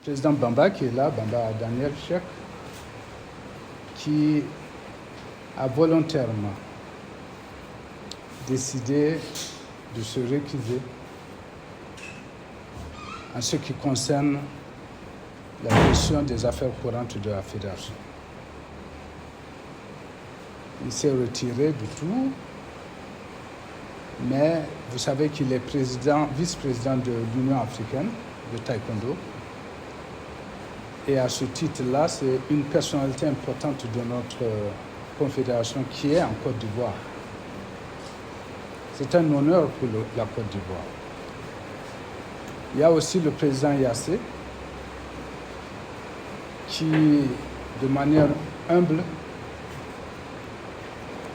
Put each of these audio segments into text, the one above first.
président Bamba qui est là, Bamba Daniel Cheikh, qui a volontairement décidé de se récuser en ce qui concerne la gestion des affaires courantes de la fédération. Il s'est retiré du tout, mais vous savez qu'il est vice-président de l'Union africaine de taekwondo. Et à ce titre-là, c'est une personnalité importante de notre confédération qui est en Côte d'Ivoire. C'est un honneur pour la Côte d'Ivoire. Il y a aussi le président Yassé qui, de manière humble,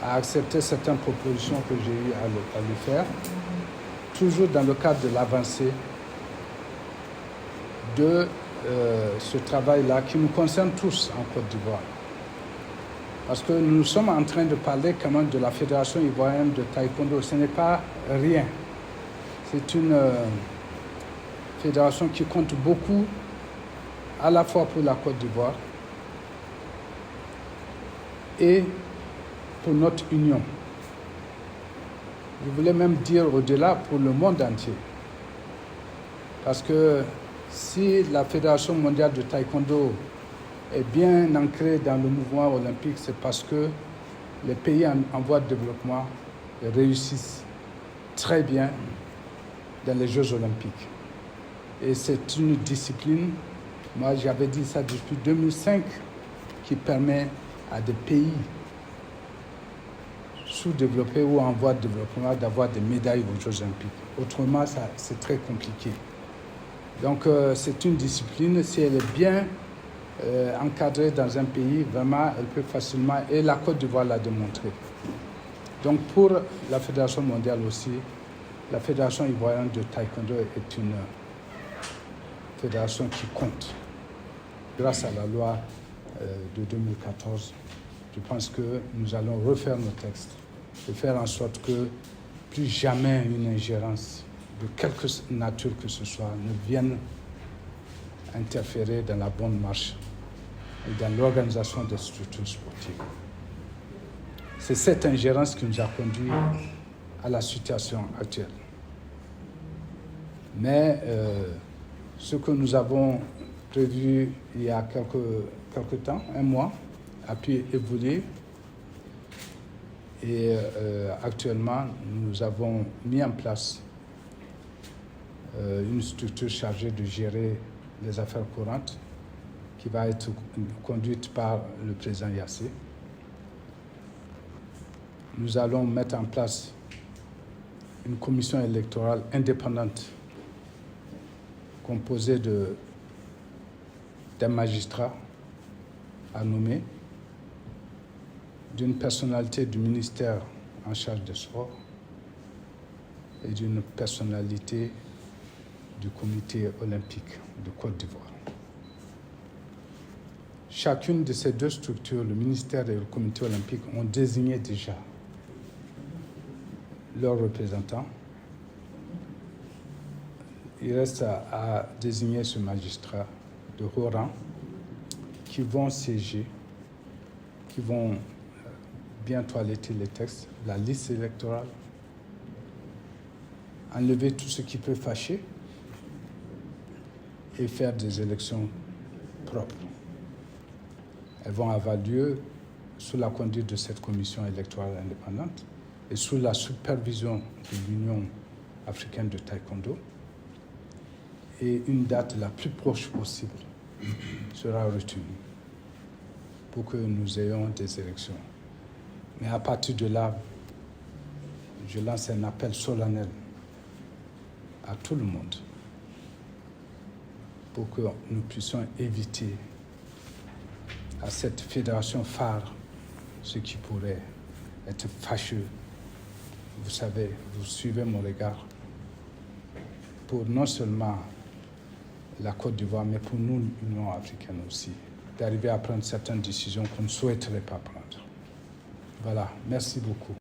a accepté certaines propositions que j'ai eu à lui faire, toujours dans le cadre de l'avancée de ce travail-là qui nous concerne tous en Côte d'Ivoire. Parce que nous sommes en train de parler quand même de la Fédération ivoirienne de taekwondo. Ce n'est pas rien. C'est une fédération qui compte beaucoup, à la fois pour la Côte d'Ivoire et pour notre union. Je voulais même dire au-delà pour le monde entier. Parce que si la Fédération mondiale de taekwondo est bien ancrée dans le mouvement olympique, c'est parce que les pays en voie de développement réussissent très bien dans les Jeux olympiques. Et c'est une discipline, moi j'avais dit ça depuis 2005, qui permet à des pays sous-développés ou en voie de développement d'avoir des médailles aux Jeux olympiques. Autrement, c'est très compliqué. Donc c'est une discipline, si elle est bien encadrée dans un pays, vraiment, elle peut facilement, et la Côte d'Ivoire l'a démontré. Donc pour la Fédération mondiale aussi, la Fédération ivoirienne de taekwondo est une fédération qui compte. Grâce à la loi de 2014, je pense que nous allons refaire nos textes et faire en sorte que plus jamais une ingérence de quelque nature que ce soit ne vienne interférer dans la bonne marche et dans l'organisation des structures sportives. C'est cette ingérence qui nous a conduit à la situation actuelle. Mais ce que nous avons prévu il y a quelque temps, un mois, a pu évoluer. Et actuellement, nous avons mis en place une structure chargée de gérer les affaires courantes qui va être conduite par le président Yassé. Nous allons mettre en place une commission électorale indépendante composée d'un magistrat à nommer, d'une personnalité du ministère en charge des sports et d'une personnalité du comité olympique de Côte d'Ivoire. Chacune de ces deux structures, le ministère et le comité olympique, ont désigné déjà leurs représentants. Il reste à désigner ce magistrat de haut rang qui vont siéger, qui vont bien toiletter les textes, la liste électorale, enlever tout ce qui peut fâcher et faire des élections propres. Elles vont avoir lieu sous la conduite de cette commission électorale indépendante et sous la supervision de l'Union africaine de taekwondo. Et une date la plus proche possible sera retenue pour que nous ayons des élections. Mais à partir de là, je lance un appel solennel à tout le monde pour que nous puissions éviter à cette fédération phare ce qui pourrait être fâcheux. Vous savez, vous suivez mon regard, pour non seulement la Côte d'Ivoire, mais pour nous, l'Union africaine aussi, d'arriver à prendre certaines décisions qu'on ne souhaiterait pas prendre. Voilà, merci beaucoup.